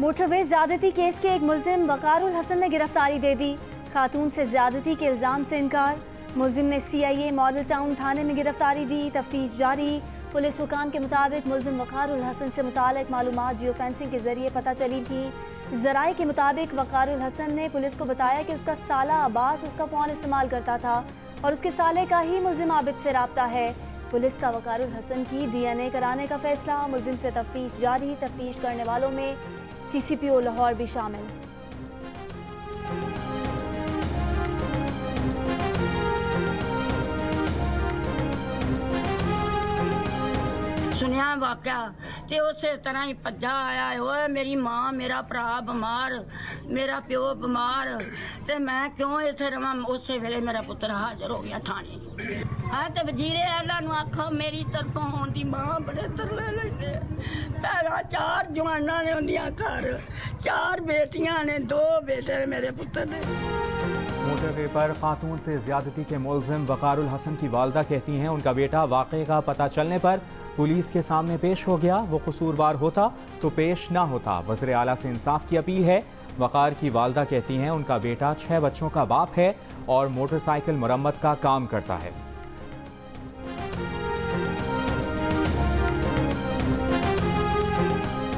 Motorway ज्यादती case के एक मुलजिम वकारुल हसन ने गिरफ्तारी दे दी। खातून से ज्यादती के इल्जाम से इनकार। मुलजिम ने CIA मॉडल टाउन थाने में गिरफ्तारी दी। तफ्तीश जारी। पुलिस हुकाम के मुताबिक मुलजिम वकारुल हसन से मुतालिक मालूमात जियो फेंसिंग के जरिए पता चली थी। जराए के मुताबिक वकारुल हसन ने पुलिस को बताया कि उसका साला अब्बास उसका फ़ोन इस्तेमाल करता था और उसके साले का ही मुलजिम आबिद से राब्ता है। पुलिस का वकारुल हसन की DNA कराने का फैसला। मुलजिम से तफ्तीश जारी। तफ्तीश करने वालों में CCPO लाहौर भी शामिल। सुनिया वाक़या ते उस तरह ही भज्जा आया होए मेरी मां मेरा भरा बीमार मेरा प्यो बीमार ते मैं क्यों इत्थे रवां। उस वेले मेरा पुत्र हाजिर हो गया थाने। हाँ ते वजीरे आला नूं आखो मेरी तरफों होण दी मां बड़े तरले लैंदे। पहला 4 जवानां ने उन्दियां घर 4 बेटियां ने 2 बेटे मेरे पुत्र ने। मोटरवे पर खातून से ज्यादती के मुलजिम वकारुल हसन की वालदा कहती हैं उनका बेटा वाक़े का पता चलने पर पुलिस के सामने पेश हो गया। वो कसूरवार होता तो पेश ना होता। वज़ीर आला से इंसाफ की अपील है। वकार की वालदा कहती हैं उनका बेटा 6 बच्चों का बाप है और मोटरसाइकिल मरम्मत का काम करता है।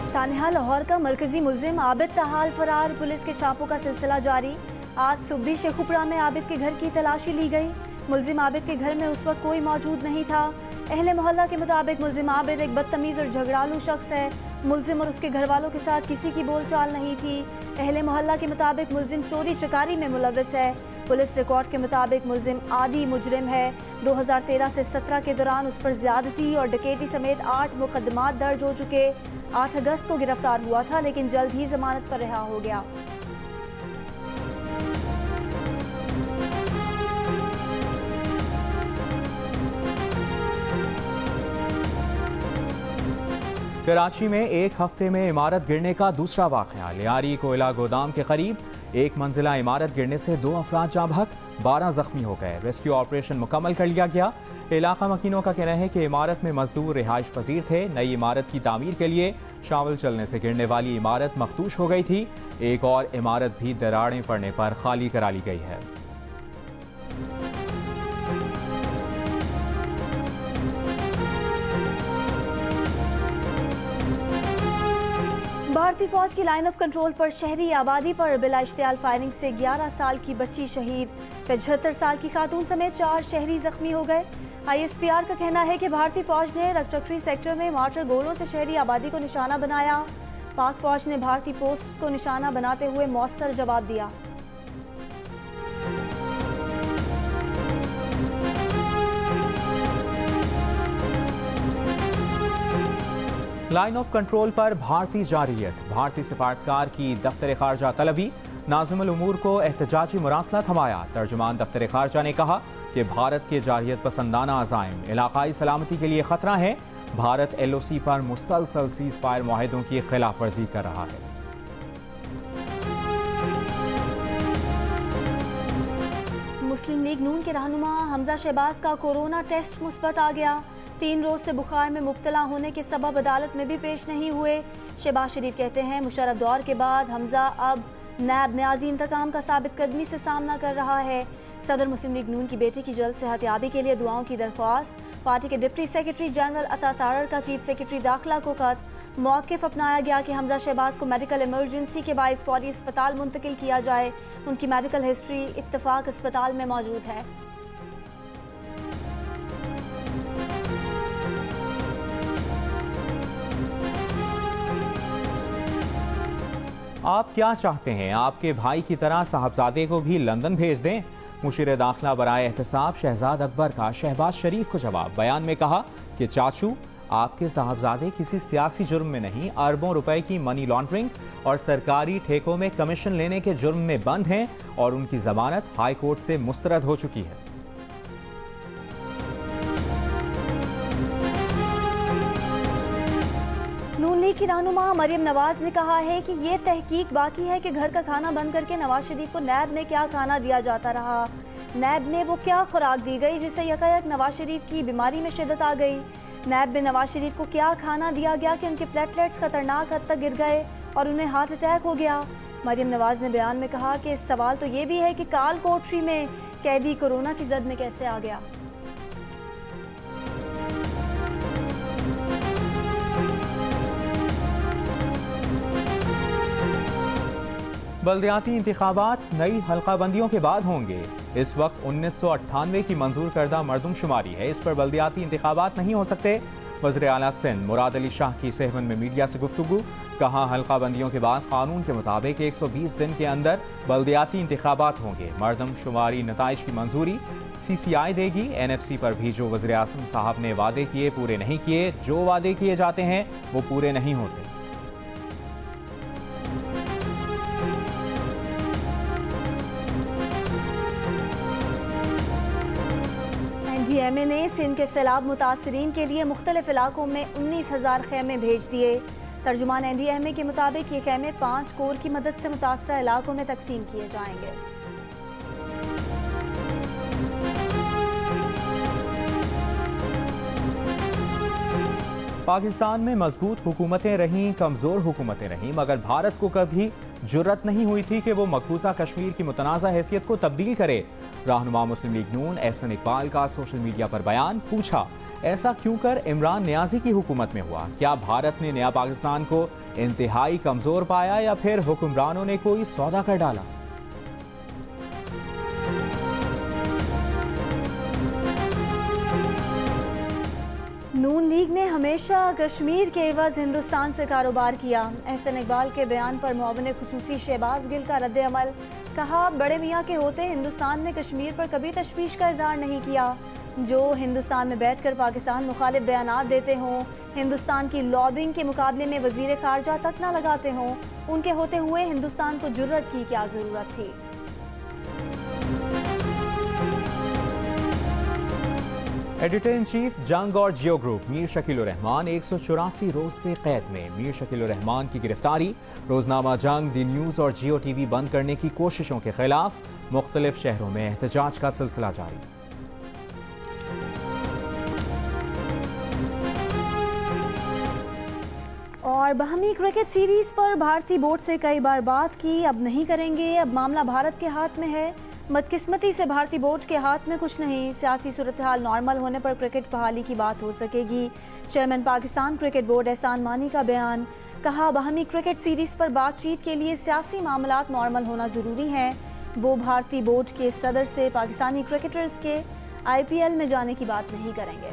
सानिहा लाहौर का मरकजी मुलजिम आबिद ताहाल फरार। पुलिस के छापों का सिलसिला जारी। आज सुबह शेखुपुरा में आबिद के घर की तलाशी ली गई। मुलजिम आबिद के घर में उस वक्त कोई मौजूद नहीं था। अहले मोहल्ला के मुताबिक मुलजिम आबिद एक बदतमीज और झगड़ालू शख्स है। मुलजिम और उसके घर वालों के साथ किसी की बोलचाल नहीं थी। अहले मोहल्ला के मुताबिक मुलजिम चोरी चकारी में मुलव्वस है। पुलिस रिकॉर्ड के मुताबिक मुलजिम आदी मुजरिम है। 2013 से 17 के दौरान उस पर ज्यादती और डकैती समेत 8 मुकदमात दर्ज हो चुके। 8 अगस्त को गिरफ्तार हुआ था लेकिन जल्द ही जमानत पर रिहा हो गया। कराची में एक हफ्ते में इमारत गिरने का दूसरा वाक़या। लियारी कोयला गोदाम के करीब एक मंजिला इमारत गिरने से 2 अफराद जाँ बहक 12 जख्मी हो गए। रेस्क्यू ऑपरेशन मुकम्मल कर लिया गया। इलाका मकीनों का कहना है कि इमारत में मजदूर रिहाइश पजीर थे। नई इमारत की तामीर के लिए शावल चलने से गिरने वाली इमारत मखदूश हो गई थी। एक और इमारत भी दरारें पड़ने पर खाली करा ली गई है। भारतीय फौज की लाइन ऑफ कंट्रोल पर शहरी आबादी पर बिला इश्तियाल फायरिंग से 11 साल की बच्ची शहीद। 75 साल की खातून समेत 4 शहरी जख्मी हो गए। ISPR का कहना है कि भारतीय फौज ने रकचक्री सेक्टर में मार्टर गोलों से शहरी आबादी को निशाना बनाया। पाक फौज ने भारतीय पोस्ट को निशाना बनाते हुए मौसर जवाब दिया। लाइन ऑफ कंट्रोल पर भारतीय जारहियत। भारतीय सिफारतकार की दफ्तर खारजा तलबी। नाज़िमुल उमूर को एहतजाजी मुरासला थमाया। तर्जुमान दफ्तर खारजा ने कहा कि भारत के जारहियत पसंदाना अज़ाइम इलाकाई सलामती के लिए खतरा है। भारत LOC पर मुसलसल सीज़ फायर मुआहदों की खिलाफ वर्जी कर रहा है। मुस्लिम लीग नून के रहनुमा हमजा शहबाज का कोरोना टेस्ट मुस्बत आ गया। 3 रोज से बुखार में मुब्तला होने के सबब अदालत में भी पेश नहीं हुए। शहबाज शरीफ कहते हैं मुशर्रफ दौर के बाद हमजा अब नैब न्याजी इंतकाम का साबित कदमी से सामना कर रहा है। सदर मुस्लिम लीग नून की बेटी की जल्द सेहतियाबी के लिए दुआओं की दरख्वास्त। पार्टी के डिप्टी सेक्रेटरी जनरल अता तारर का चीफ सेक्रेटरी दाखिला को खत। मौक़िफ़ अपनाया गया कि हमजा शहबाज को मेडिकल इमरजेंसी के बाइस फौरी अस्पताल मुंतकिल किया जाए। उनकी मेडिकल हिस्ट्री इत्तफाक अस्पताल में मौजूद है। आप क्या चाहते हैं? आपके भाई की तरह साहबजादे को भी लंदन भेज दें? मुशीर दाखिला बराए एहतसाब शहजाद अकबर का शहबाज शरीफ को जवाब। बयान में कहा कि चाचू आपके साहबजादे किसी सियासी जुर्म में नहीं, अरबों रुपए की मनी लॉन्ड्रिंग और सरकारी ठेकों में कमीशन लेने के जुर्म में बंद हैं और उनकी जमानत हाई कोर्ट से मुस्तरद हो चुकी है। नून लीग की रहनुमा मरियम नवाज ने कहा है कि ये तहकीक बाकी है कि घर का खाना बंद करके नवाज शरीफ को नैब में क्या खाना दिया जाता रहा। नैब में वो क्या खुराक दी गई जिससे यकायक नवाज शरीफ की बीमारी में शिद्दत आ गई। नैब में नवाज शरीफ को क्या खाना दिया गया कि उनके प्लेटलेट्स खतरनाक हद तक गिर गए और उन्हें हार्ट अटैक हो गया। मरियम नवाज ने बयान में कहा कि सवाल तो ये भी है कि काल कोठरी में कैदी कोरोना की जद में कैसे आ गया। बल्दियाती इंतखाबात नई हल्काबंदियों के बाद होंगे। इस वक्त 1998 की मंजूर करदा मरदमशुमारी है, इस पर बल्दियाती इंतखाबात नहीं हो सकते। वज़ीर आला सिंध मुराद अली शाह की सेहवन में मीडिया से गुफ्तगू, कहा हल्काबंदियों के बाद कानून के मुताबिक 120 दिन के अंदर बल्दियाती इंतखाबात होंगे। मरदमशुमारी नताइज की मंजूरी CCI देगी। NFC पर भी जो वज़ीर आज़म साहब ने वादे किए पूरे नहीं किए, जो वादे किए जाते हैं वो पूरे नहीं होते। NDMA ने सिंध के सैलाब मुतासरीन के लिए मुख्तलिफ इलाकों में 19,000 खेमे भेज दिए। तर्जुमान NDMA के मुताबिक ये खेमे 5 कोर की मदद से मुतासरा इलाकों में तकसीम किए जाएंगे। पाकिस्तान में मजबूत हुकूमतें रहीं, कमज़ोर हुकूमतें रहीं, मगर भारत को कभी जुर्रत नहीं हुई थी कि वो मकबूजा कश्मीर की मुतनाज़ा हैसियत को तब्दील करे। रहनुमा मुस्लिम लीग नून एहसन इकबाल का सोशल मीडिया पर बयान, पूछा ऐसा क्यों कर इमरान नियाजी की हुकूमत में हुआ? क्या भारत ने नया पाकिस्तान को इंतहाई कमज़ोर पाया या फिर हुक्मरानों ने कोई सौदा कर डाला? नून लीग ने हमेशा कश्मीर के एवज हिंदुस्तान से कारोबार किया। एहसन इकबाल के बयान पर मुआविन खुसूसी शहबाज गिल का रद्द अमल, कहा बड़े मियाँ के होते हिंदुस्तान ने कश्मीर पर कभी तशवीश का इजहार नहीं किया। जो हिंदुस्तान में बैठकर पाकिस्तान मुखालिफ बयानात देते हों, हिंदुस्तान की लॉबिंग के मुकाबले में वजीर खारजा तक ना लगाते हों, उनके होते हुए हिंदुस्तान को जुर्रत की क्या ज़रूरत थी? एडिटर इन चीफ जंग और जियो ग्रुप मीर शकील रहमान 184 रोज से कैद में। मीर शकील रहमान की गिरफ्तारी, रोजनामा जंग, दी न्यूज़ और जियो टीवी बंद करने की कोशिशों के खिलाफ मुख्तलिफ शहरों में एहतजाज का सिलसिला जारी। और बाहमी क्रिकेट सीरीज पर भारतीय बोर्ड से कई बार बात की, अब नहीं करेंगे, अब मामला भारत के हाथ में है। बदकिस्मती से भारतीय बोर्ड के हाथ में कुछ नहीं, सियासी सूरत हाल नॉर्मल होने पर क्रिकेट बहाली की बात हो सकेगी। चेयरमैन पाकिस्तान क्रिकेट बोर्ड एहसान मानी का बयान, कहा बाहमी क्रिकेट सीरीज पर बातचीत के लिए सियासी मामलात नॉर्मल होना ज़रूरी है। वो भारतीय बोर्ड के सदर से पाकिस्तानी क्रिकेटर्स के IPL में जाने की बात नहीं करेंगे।